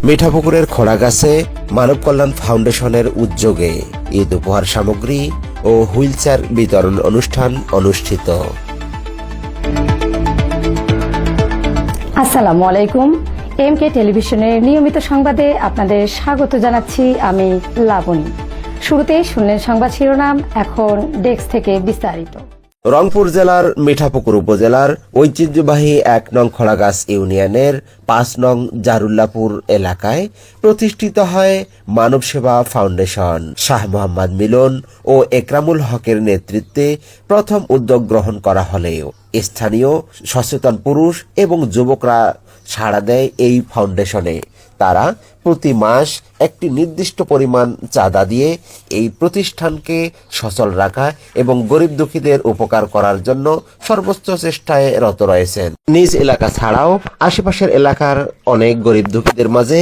মিঠাপুকুরের খোড়াগাছে মানব কল্যাণ ফাউন্ডেশনের উদ্যোগে ঈদ উপহার সামগ্রী ও হুইলচেয়ার বিতরণ অনুষ্ঠান অনুষ্ঠিত। আসসালামু আলাইকুম। এমকে টেলিভিশনের নিয়মিত সংবাদে আপনাদের স্বাগত জানাচ্ছি আমি লাবণী। শুরুতেই শুনলেন সংবাদ শিরোনাম, এখন ডেস্ক থেকে বিস্তারিত। রংপুর জেলার মিঠাপুকুর উপজেলার ঐতিহ্যবাহী ১ নং খোড়াগাছ ইউনিয়নের ৫ নং জারুল্লাপুর এলাকায় প্রতিষ্ঠিত হয় মানব সেবা ফাউন্ডেশন। শাহ মোহাম্মদ মিলন ও একরামুল হকের নেতৃত্বে প্রথম উদ্যোগ গ্রহণ করা হলেও স্থানীয় সচেতন পুরুষ এবং যুবকরা সাড়া দেয় এই ফাউন্ডেশনে। তারা প্রতি মাস একটি নির্দিষ্ট পরিমাণ চাঁদা দিয়ে এই প্রতিষ্ঠানকে সচল রাখা এবং গরিব দুঃখীদের উপকার করার জন্য সর্বোচ্চ চেষ্টায় রত রয়েছেন। নিজ এলাকা ছাড়াও আশেপাশের এলাকার অনেক গরিব দুঃখীদের মাঝে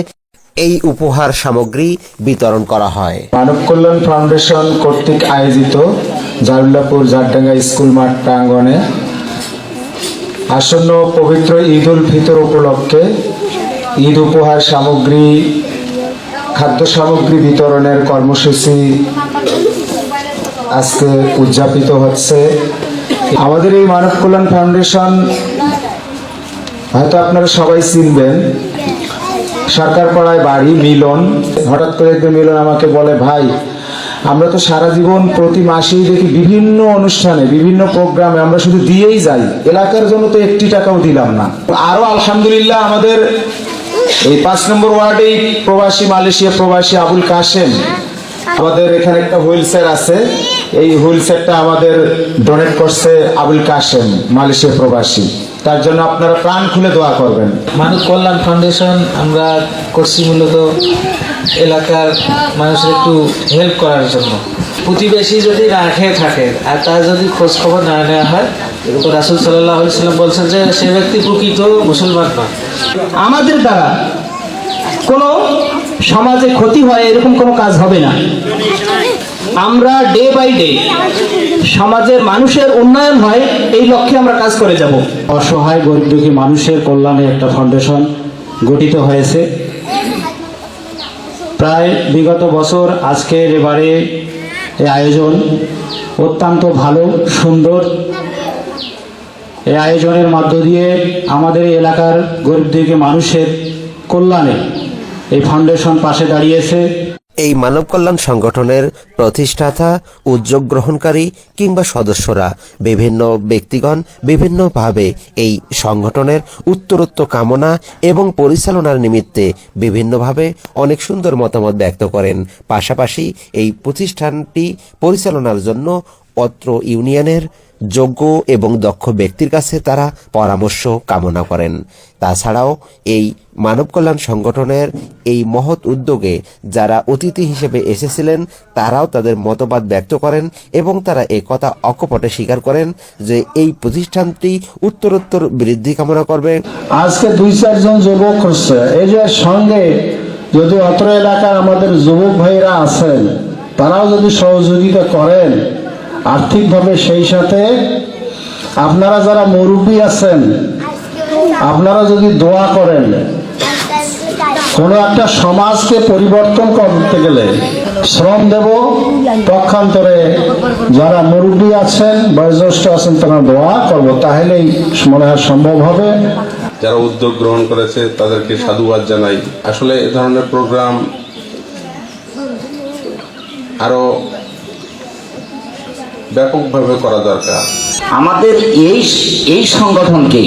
এই উপহার সামগ্রী বিতরণ করা হয়। মানব কল্যাণ ফাউন্ডেশন কর্তৃক আয়োজিত জারুল্লাপুর জারডাঙ্গা স্কুল মাঠ প্রাঙ্গণে আসন্ন পবিত্র ঈদ উল ফিতর উপলক্ষে ঈদ উপহার সামগ্রী, খাদ্য সামগ্রী বিতরণের কর্মসূচি আজকে উদযাপিত হচ্ছে। আমাদের এই মানব কল্যাণ ফাউন্ডেশন হয়তো আপনারা সবাই চিনবেন, সরকার পাড়ায় বাড়ি মিলন। হঠাৎ করে একদিন মিলন আমাকে বলে, ভাই আমরা তো সারা জীবন প্রতি মাসেই দেখি বিভিন্ন অনুষ্ঠানে বিভিন্ন প্রোগ্রামে আমরা শুধু দিয়েই যাই, এলাকার জন্য তো একটি টাকাও দিলাম না। আরো আলহামদুলিল্লাহ আমাদের এই ৫ নম্বর ওয়ার্ডে প্রবাসী, মালয়েশিয়া প্রবাসী আবুল কাশেম, আমাদের এখানে একটা হুইল চেয়ার আছে, এই হুইল চেয়ারটা আমাদের ডোনেট করছে আবুল কাশেম, মালয়েশিয়া প্রবাসী। তার জন্য আপনারা প্রাণ খুলে দোয়া করবেন। মানব কল্যাণ ফাউন্ডেশন আমরা করছি মূলত এলাকার মানুষের একটু হেল্প করার জন্য। প্রতিবেশী যদি না খেয়ে থাকে আর তার যদি খোঁজ খবর না নেওয়া হয়, এরকম রাসূল সাল্লাল্লাহু আলাইহি ওয়াসাল্লাম বলছেন যে সে ব্যক্তি প্রকৃত মুসলমান নয়। আমাদের দ্বারা কোনো সমাজে ক্ষতি হয় এরকম কোনো কাজ হবে না। আমরা ডে বাই ডে সমাজের মানুষের উন্নয়ন হয় এই লক্ষ্যে আমরা কাজ করে যাব। অসহায় গরিব দুঃখী মানুষের কল্যাণে একটা ফাউন্ডেশন গঠিত হয়েছে। প্রায় বিগত বছর আজকের এবারে এই আয়োজন অত্যন্ত ভালো, সুন্দর। এই আয়োজনের মধ্য দিয়ে আমাদের এই এলাকার গরিব দুঃখী মানুষের কল্যাণে এই ফাউন্ডেশন পাশে দাঁড়িয়েছে। এই মানব কল্যাণ সংগঠনের প্রতিষ্ঠাতা, উদ্যোগ গ্রহণকারী কিংবা সদস্যরা বিভিন্ন ব্যক্তিগণ বিভিন্নভাবে এই সংগঠনের উত্তরোত্তর কামনা এবং পরিচালনার নিমিত্তে বিভিন্নভাবে অনেক সুন্দর মতামত ব্যক্ত করেন। পাশাপাশি এই প্রতিষ্ঠানটি পরিচালনার জন্য অত্র ইউনিয়নের যোগ্য এবং দক্ষ ব্যক্তির কাছে তারা পরামর্শ কামনা করেন। তাছাড়াও এই মানব কল্যাণ সংগঠনের এই মহৎ উদ্যোগে যারা অতিথি হিসেবে এসেছিলেন তারাও তাদের মতবাদ ব্যক্ত করেন এবং তারা একথা অকপটে স্বীকার করেন যে এই প্রতিষ্ঠানটি উত্তরোত্তর বৃদ্ধি কামনা করবে। আজকে ২-৪ জন যুবক হচ্ছে, এই যে সঙ্গে যদি অত্র এলাকার আমাদের যুবক ভাইরা আছেন তারাও যদি সহযোগিতা করেন আর্থিকভাবে, সেই সাথে আপনারা যারা মুরব্বী আছেন আপনারা যদি দোয়া করেন, কোনো একটা সমাজকে পরিবর্তন করতে গেলে শ্রম দেব, পক্ষান্তরে যারা মুরব্বী আছেন, বয়োজ্যেষ্ঠ আছেন তারা দোয়া করব, তাহলেই মনে হয় সম্ভব হবে। যারা উদ্যোগ গ্রহণ করেছে তাদেরকে সাধুবাদ জানাই। আসলে এ ধরনের প্রোগ্রাম আরো ব্যাপকভাবে করা দরকার। আমাদের এই সংগঠনকে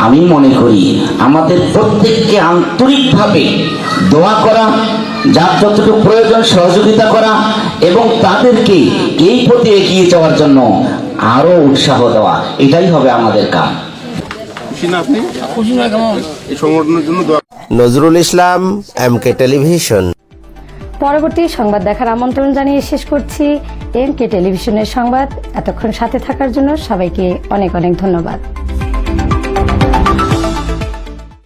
আমি মনে করি আমাদের প্রত্যেককে আন্তরিকভাবে দোয়া করা, যার যতটুকু প্রয়োজন সহযোগিতা করা এবং তাদেরকে এই পথে এগিয়ে যাওয়ার জন্য আরো উৎসাহ দেওয়া, এটাই হবে আমাদের কাজ। Nazrul Islam, MK television. পরবর্তী সংবাদ দেখার আমন্ত্রণ জানিয়ে শেষ করছি এমকে টেলিভিশনের সংবাদ। এতক্ষণ সাথে থাকার জন্য সবাইকে অনেক অনেক ধন্যবাদ।